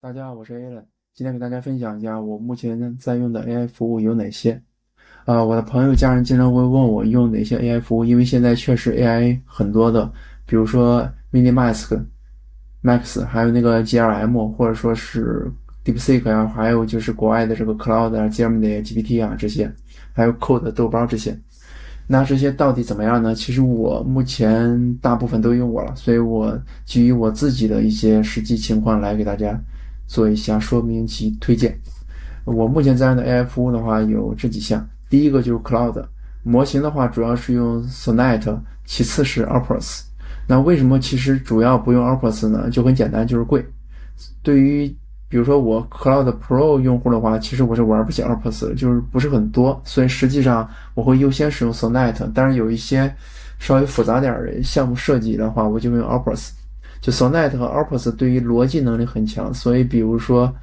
大家好，我是 Alan，今天给大家分享一下我目前在用的 AI 服务有哪些。我的朋友、家人经常会问我用哪些 AI 服务，因为现在确实 AI 很多的，比如说 Max，还有那个 GLM，或者说是 DeepSeek 啊，还有就是国外的这个 Cloud 啊、Gemini、GPT 啊这些，还有 Code、豆包这些。那这些到底怎么样呢？其实我目前大部分都用过了，所以我基于我自己的一些实际情况来给大家做一下说明及推荐。我目前在用的 AI 服务的话有这几项，第一个就是 Cloud 模型的话，主要是用 Sonnet， 其次是 Opus。那为什么其实主要不用 Opus 呢？就很简单，就是贵。对于比如说我 Cloud Pro 用户的话，其实我是玩不起 Opus 的，就是不是很多，所以实际上我会优先使用 Sonnet。但是有一些稍微复杂点的项目设计的话，我就用 Opus。就 Sonnet 和 Opus 对于逻辑能力很强，所以比如说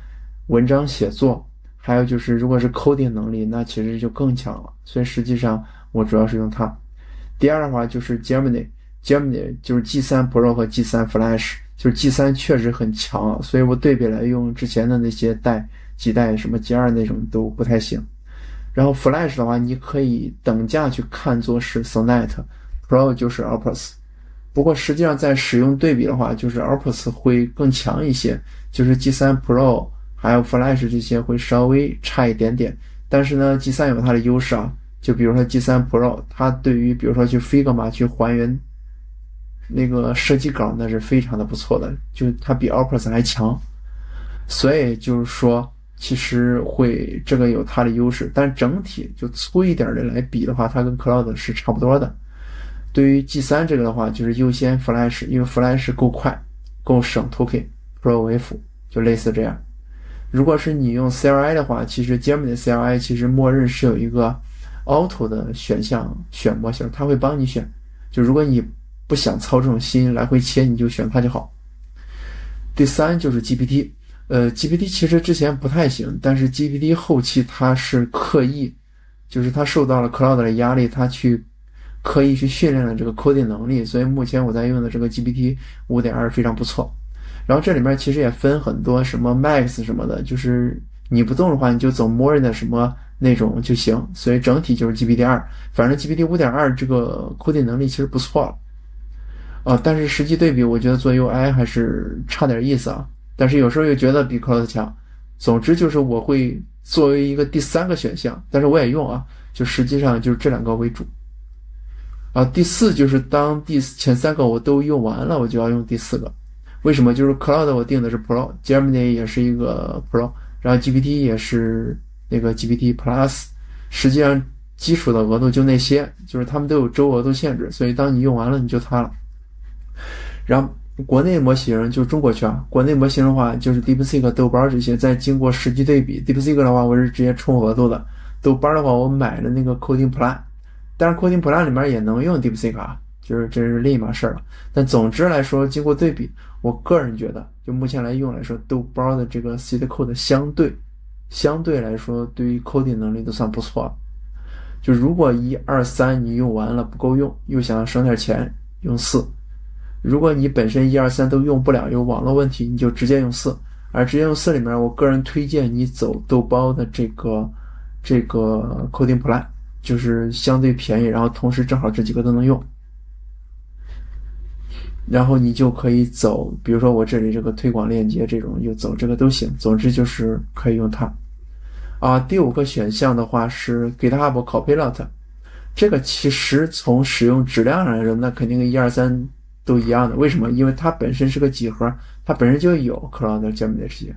文章写作，还有就是如果是 coding 能力，那其实就更强了。所以实际上我主要是用它。第二的话就是 Gemini 就是 G3 Pro 和 G3 Flash， 就是 G3 确实很强啊，所以我对比来用之前的那些几代什么 G2 那种都不太行。然后 Flash 的话，你可以等价去看作是 Sonnet， Pro 就是 Opus。不过实际上在使用对比的话，就是 Opus 会更强一些，就是 G3 Pro 还有 Flash 这些会稍微差一点点。但是呢 G3 有它的优势啊，就比如说 G3 Pro， 它对于比如说去 Figma 去还原那个设计稿那是非常的不错的，就它比 Opus 还强。所以就是说其实会这个有它的优势，但整体就粗一点的来比的话，它跟 Cloud 是差不多的。对于 G3 这个的话，就是优先 Flash， 因为 Flash 够快，够省 token，Pro 为辅，就类似这样。如果是你用 CLI 的话，其实 Gemini CLI 其实默认是有一个 Auto 的选项选模型，它会帮你选。就如果你不想操这种心来回切，你就选它就好。第三就是 GPT，GPT 其实之前不太行，但是 GPT 后期它是刻意，就是它受到了 Cloud 的压力，它刻意去训练了这个 coding 能力，所以目前我在用的这个 GPT 5.2 非常不错。然后这里面其实也分很多什么 Max 什么的，就是你不动的话，你就走默认的什么那种就行。所以整体就是 GPT2，反正 GPT 5.2 这个 coding 能力其实不错了。但是实际对比，我觉得做 UI 还是差点意思啊。但是有时候又觉得比 Cloud 强。总之就是我会作为一个第三个选项，但是我也用啊，就实际上就是这两个为主。第四就是当前三个我都用完了，我就要用第四个。为什么？就是 Cloud 我定的是 Pro，Gemini 也是一个 Pro， 然后 GPT 也是那个 GPT Plus。实际上基础的额度就那些，就是他们都有周额度限制，所以当你用完了你就它了。然后国内模型就是中国区啊，国内模型的话就是 DeepSeek、豆包这些，再经过实际对比 ，DeepSeek 的话我是直接充额度的，豆包的话我买了那个 Coding Plan， 但是 Coding Plan 里面也能用 DeepSeek 啊，就是这是另一码事了。但总之来说，经过对比，我个人觉得，就目前来用来说，豆包的这个 Seed Code 相对来说，对于 Coding 能力都算不错了。就如果1、2、3你用完了不够用，又想省点钱，用4。如果你本身1、2、3都用不了，有网络问题，你就直接用4。而直接用4里面，我个人推荐你走豆包的这个Coding Plan， 就是相对便宜，然后同时正好这几个都能用。然后你就可以走，比如说我这里这个推广链接这种，就走这个都行。总之就是可以用它。第5个选项的话是 GitHub Copilot， 这个其实从使用质量上来说，那肯定跟1、2、3都一样的。为什么？因为它本身是个几何，它本身就有 Cloud Gemini 这些。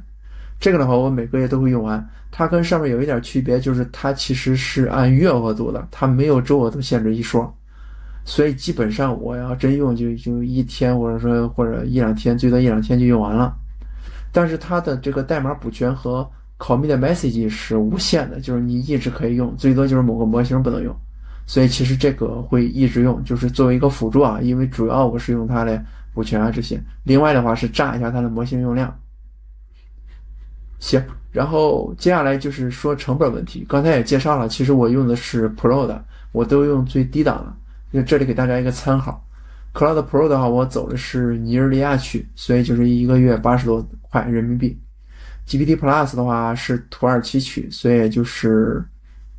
这个的话，我每个月都会用完。它跟上面有一点区别，就是它其实是按月额度的，它没有周额度限制一说。所以基本上我要真用就1天，或者1、2天，最多1、2天就用完了。但是它的这个代码补全和 commit message 是无限的，就是你一直可以用，最多就是某个模型不能用。所以其实这个会一直用，就是作为一个辅助啊，因为主要我是用它来补全啊这些。另外的话是炸一下它的模型用量。行，然后接下来就是说成本问题。刚才也介绍了，其实我用的是 Pro 的，我都用最低档的。就这里给大家一个参考。Cloud Pro 的话，我走的是尼日利亚区，所以就是1个月80多块人民币。GPT Plus 的话是土耳其区，所以也就是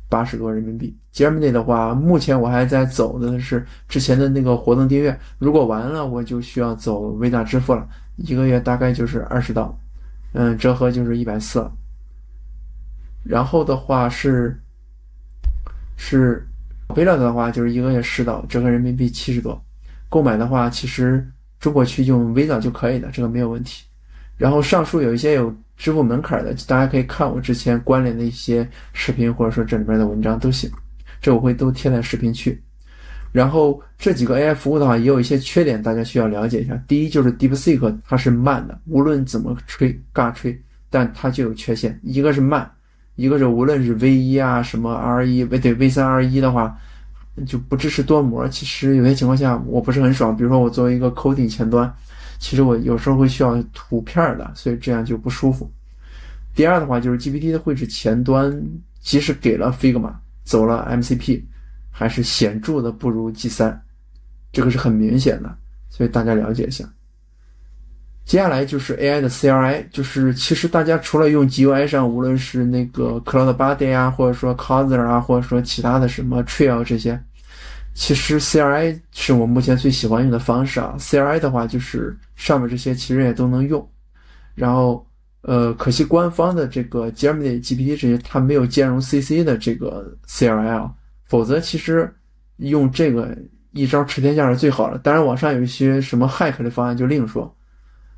80多人民币。Gemini 的话，目前我还在走的是之前的那个活动订阅，如果完了我就需要走 Visa 支付了，一个月大概就是$20，折合就是140了。然后的话是 Visa 的话就是一个月$10，折合人民币70多。购买的话，其实中国区用 Visa 就可以的，这个没有问题。然后上述有一些有支付门槛的，大家可以看我之前关联的一些视频，或者说这里面的文章都行，这我会都贴在视频区。然后这几个 AI 服务的话，也有一些缺点，大家需要了解一下。第一就是 DeepSeek 它是慢的，无论怎么尬吹，但它就有缺陷，一个是慢，一个是无论是 V1 啊什么 R1 对 V3 R1 的话就不支持多模。其实有些情况下我不是很爽，比如说我作为一个 coding 前端，其实我有时候会需要图片的，所以这样就不舒服。第二的话就是 GPT 的绘制前端即使给了 Figma 走了 MCP 还是显著的不如 G3， 这个是很明显的，所以大家了解一下。接下来就是 AI 的 CLI， 就是其实大家除了用 GUI 上，无论是那个 Cloud Body 啊，或者说 Cursor 啊，或者说其他的什么 Trail 这些，其实 CLI 是我目前最喜欢用的方式啊。CLI 的话就是上面这些其实也都能用，然后可惜官方的这个 Gemini、GPT 这些它没有兼容 CC 的这个 CLI 啊，否则其实用这个一招吃天下是最好的。当然网上有一些什么 hack 的方案就另说。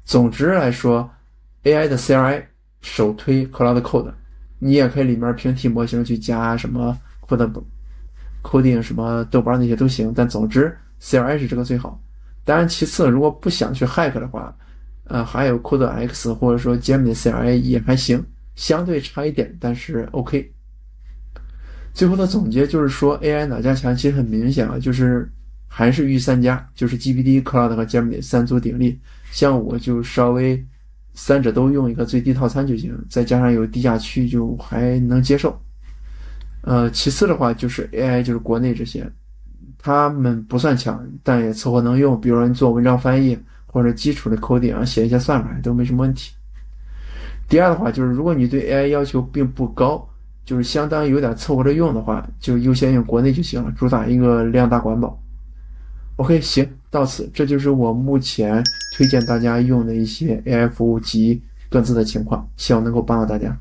总之来说 AI 的 CLI 首推 Cloud Code， 你也可以里面平替模型去加什么 coding 什么豆包那些都行，但总之 CLI 是这个最好。当然其次如果不想去 hack 的话，还有 CodeX 或者说 Gemini CLI 也还行，相对差一点但是 OK。 最后的总结就是说 AI 哪家强其实很明显啊，就是还是御三家，就是 GPT Cloud 和 Gemini 三足鼎立。像我就稍微三者都用一个最低套餐就行，再加上有低价区就还能接受。其次的话就是 AI 就是国内这些他们不算强，但也凑合能用，比如说你做文章翻译或者基础的 coding 啊，写一些算法都没什么问题。第二的话就是如果你对 AI 要求并不高，就是相当有点凑合着用的话，就优先用国内就行了，主打一个量大管饱。OK， 行，到此，这就是我目前推荐大家用的一些 AI 服务及各自的情况，希望能够帮到大家。